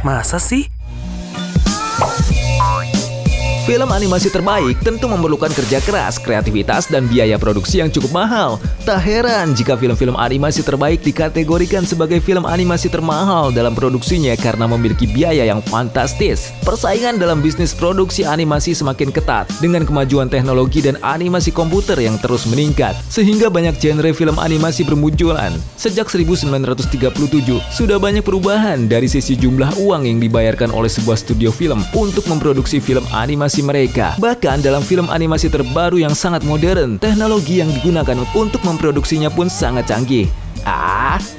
Masa sih? Film animasi terbaik tentu memerlukan kerja keras, kreativitas, dan biaya produksi yang cukup mahal. Tak heran jika film-film animasi terbaik dikategorikan sebagai film animasi termahal dalam produksinya karena memiliki biaya yang fantastis. Persaingan dalam bisnis produksi animasi semakin ketat dengan kemajuan teknologi dan animasi komputer yang terus meningkat, sehingga banyak genre film animasi bermunculan. Sejak 1937, sudah banyak perubahan dari sisi jumlah uang yang dibayarkan oleh sebuah studio film untuk memproduksi film animasi mereka. Bahkan dalam film animasi terbaru yang sangat modern, teknologi yang digunakan untuk memproduksinya pun sangat canggih.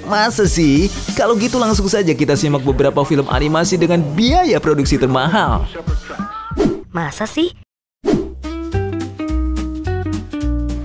Masa sih? Kalau gitu langsung saja kita simak beberapa film animasi dengan biaya produksi termahal. Masa sih?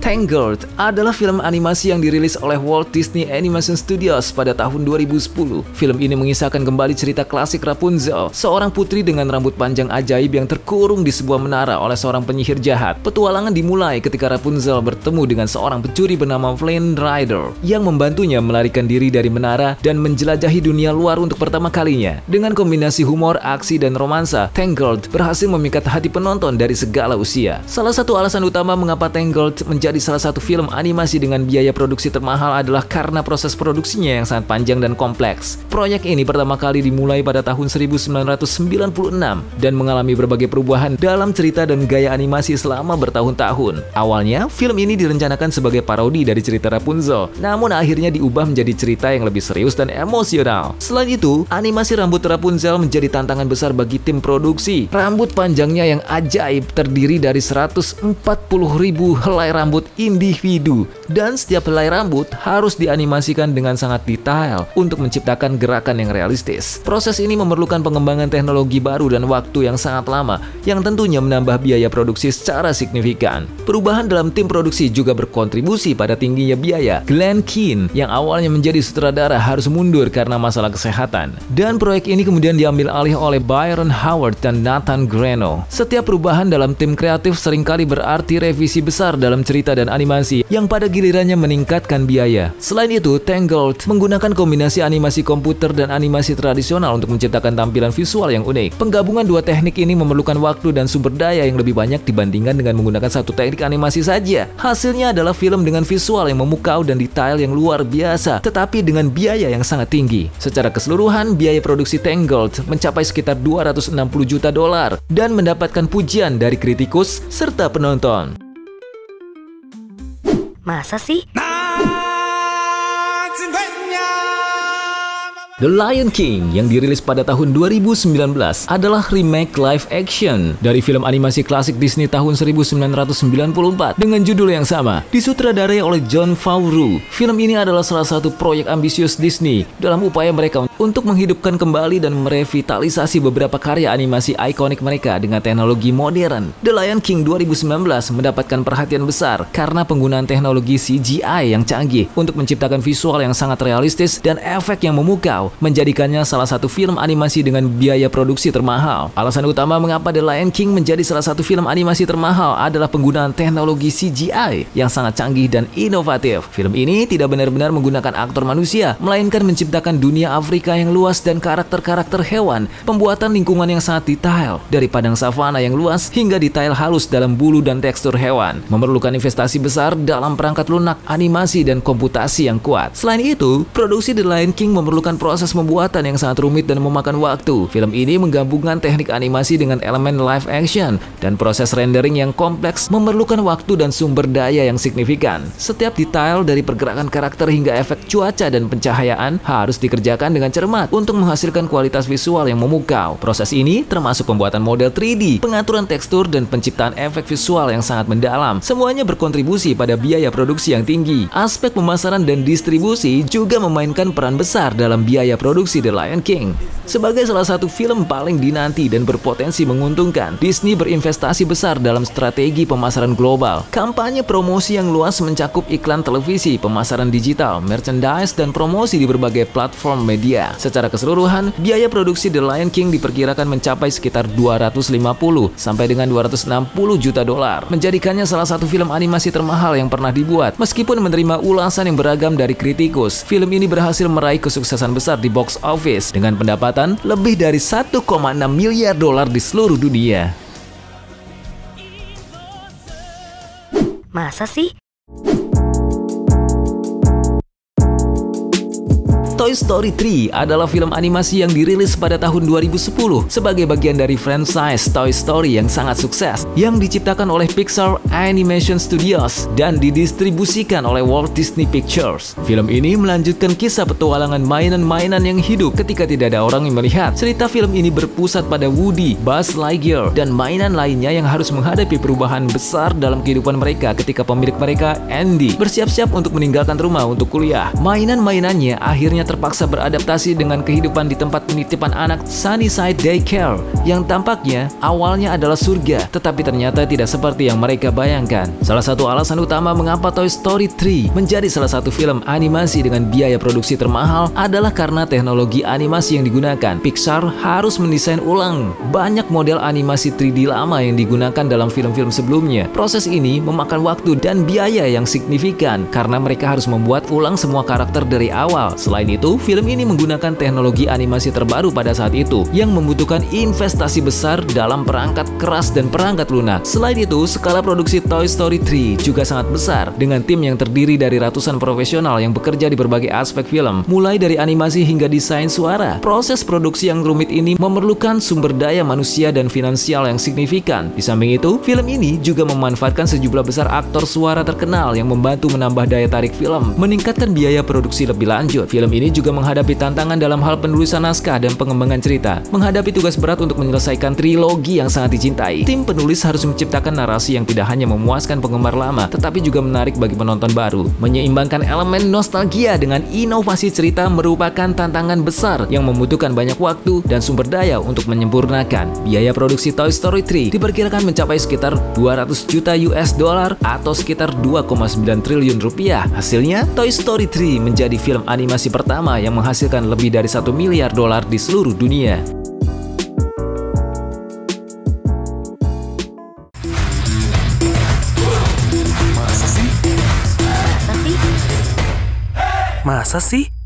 Tangled adalah film animasi yang dirilis oleh Walt Disney Animation Studios pada tahun 2010. Film ini mengisahkan kembali cerita klasik Rapunzel, seorang putri dengan rambut panjang ajaib yang terkurung di sebuah menara oleh seorang penyihir jahat. Petualangan dimulai ketika Rapunzel bertemu dengan seorang pencuri bernama Flynn Rider yang membantunya melarikan diri dari menara dan menjelajahi dunia luar untuk pertama kalinya. Dengan kombinasi humor, aksi, dan romansa, Tangled berhasil memikat hati penonton dari segala usia. Salah satu alasan utama mengapa Tangled menjadi salah satu film animasi dengan biaya produksi termahal adalah karena proses produksinya yang sangat panjang dan kompleks. Proyek ini pertama kali dimulai pada tahun 1996 dan mengalami berbagai perubahan dalam cerita dan gaya animasi selama bertahun-tahun. Awalnya, film ini direncanakan sebagai parodi dari cerita Rapunzel, namun akhirnya diubah menjadi cerita yang lebih serius dan emosional. Selain itu, animasi rambut Rapunzel menjadi tantangan besar bagi tim produksi. Rambut panjangnya yang ajaib terdiri dari 140.000 helai rambut individu, dan setiap helai rambut harus dianimasikan dengan sangat detail untuk menciptakan gerakan yang realistis. Proses ini memerlukan pengembangan teknologi baru dan waktu yang sangat lama, yang tentunya menambah biaya produksi secara signifikan. Perubahan dalam tim produksi juga berkontribusi pada tingginya biaya. Glenn Keane yang awalnya menjadi sutradara harus mundur karena masalah kesehatan, dan proyek ini kemudian diambil alih oleh Byron Howard dan Nathan Greno. Setiap perubahan dalam tim kreatif seringkali berarti revisi besar dalam cerita dan animasi yang pada gilirannya meningkatkan biaya. Selain itu, Tangled menggunakan kombinasi animasi komputer dan animasi tradisional untuk menciptakan tampilan visual yang unik. Penggabungan dua teknik ini memerlukan waktu dan sumber daya yang lebih banyak dibandingkan dengan menggunakan satu teknik animasi saja. Hasilnya adalah film dengan visual yang memukau dan detail yang luar biasa, tetapi dengan biaya yang sangat tinggi. Secara keseluruhan, biaya produksi Tangled mencapai sekitar $260 juta dan mendapatkan pujian dari kritikus serta penonton. Masa sih? The Lion King yang dirilis pada tahun 2019 adalah remake live action dari film animasi klasik Disney tahun 1994 dengan judul yang sama, disutradarai oleh Jon Favreau. Film ini adalah salah satu proyek ambisius Disney dalam upaya mereka untuk menghidupkan kembali dan merevitalisasi beberapa karya animasi ikonik mereka dengan teknologi modern. The Lion King 2019 mendapatkan perhatian besar karena penggunaan teknologi CGI yang canggih untuk menciptakan visual yang sangat realistis dan efek yang memukau, menjadikannya salah satu film animasi dengan biaya produksi termahal. Alasan utama mengapa The Lion King menjadi salah satu film animasi termahal adalah penggunaan teknologi CGI yang sangat canggih dan inovatif. Film ini tidak benar-benar menggunakan aktor manusia, melainkan menciptakan dunia Afrika yang luas dan karakter-karakter hewan. Pembuatan lingkungan yang sangat detail, dari padang savana yang luas hingga detail halus dalam bulu dan tekstur hewan, memerlukan investasi besar dalam perangkat lunak, animasi, dan komputasi yang kuat. Selain itu, produksi The Lion King memerlukan proses pembuatan yang sangat rumit dan memakan waktu. Film ini menggabungkan teknik animasi dengan elemen live action, dan proses rendering yang kompleks memerlukan waktu dan sumber daya yang signifikan. Setiap detail dari pergerakan karakter hingga efek cuaca dan pencahayaan harus dikerjakan dengan cermat untuk menghasilkan kualitas visual yang memukau. Proses ini termasuk pembuatan model 3D, pengaturan tekstur, dan penciptaan efek visual yang sangat mendalam. Semuanya berkontribusi pada biaya produksi yang tinggi. Aspek pemasaran dan distribusi juga memainkan peran besar dalam biaya produksi The Lion King. Sebagai salah satu film paling dinanti dan berpotensi menguntungkan, Disney berinvestasi besar dalam strategi pemasaran global. Kampanye promosi yang luas mencakup iklan televisi, pemasaran digital, merchandise, dan promosi di berbagai platform media. Secara keseluruhan, biaya produksi The Lion King diperkirakan mencapai sekitar 250 sampai dengan 260 juta dolar, menjadikannya salah satu film animasi termahal yang pernah dibuat. Meskipun menerima ulasan yang beragam dari kritikus, film ini berhasil meraih kesuksesan besar pesat di box office dengan pendapatan lebih dari 1,6 miliar dolar di seluruh dunia. Masa sih? Toy Story 3 adalah film animasi yang dirilis pada tahun 2010 sebagai bagian dari franchise Toy Story yang sangat sukses yang diciptakan oleh Pixar Animation Studios dan didistribusikan oleh Walt Disney Pictures. Film ini melanjutkan kisah petualangan mainan-mainan yang hidup ketika tidak ada orang yang melihat. Cerita film ini berpusat pada Woody, Buzz Lightyear, dan mainan lainnya yang harus menghadapi perubahan besar dalam kehidupan mereka ketika pemilik mereka, Andy, bersiap-siap untuk meninggalkan rumah untuk kuliah. Mainan-mainannya akhirnya terpaksa beradaptasi dengan kehidupan di tempat penitipan anak Sunnyside Daycare yang tampaknya awalnya adalah surga, tetapi ternyata tidak seperti yang mereka bayangkan. Salah satu alasan utama mengapa Toy Story 3 menjadi salah satu film animasi dengan biaya produksi termahal adalah karena teknologi animasi yang digunakan. Pixar harus mendesain ulang banyak model animasi 3D lama yang digunakan dalam film-film sebelumnya. Proses ini memakan waktu dan biaya yang signifikan karena mereka harus membuat ulang semua karakter dari awal. Selain itu, film ini menggunakan teknologi animasi terbaru pada saat itu yang membutuhkan investasi besar dalam perangkat keras dan perangkat lunak. Selain itu, skala produksi Toy Story 3 juga sangat besar dengan tim yang terdiri dari ratusan profesional yang bekerja di berbagai aspek film, mulai dari animasi hingga desain suara. Proses produksi yang rumit ini memerlukan sumber daya manusia dan finansial yang signifikan. Di samping itu, film ini juga memanfaatkan sejumlah besar aktor suara terkenal yang membantu menambah daya tarik film, meningkatkan biaya produksi lebih lanjut. Film ini juga menghadapi tantangan dalam hal penulisan naskah dan pengembangan cerita. Menghadapi tugas berat untuk menyelesaikan trilogi yang sangat dicintai, tim penulis harus menciptakan narasi yang tidak hanya memuaskan penggemar lama, tetapi juga menarik bagi penonton baru. Menyeimbangkan elemen nostalgia dengan inovasi cerita merupakan tantangan besar yang membutuhkan banyak waktu dan sumber daya untuk menyempurnakan. Biaya produksi Toy Story 3 diperkirakan mencapai sekitar 200 juta US dollar atau sekitar 2,9 triliun rupiah. Hasilnya, Toy Story 3 menjadi film animasi pertama yang menghasilkan lebih dari 1 miliar dolar di seluruh dunia. Masa sih? Masa sih?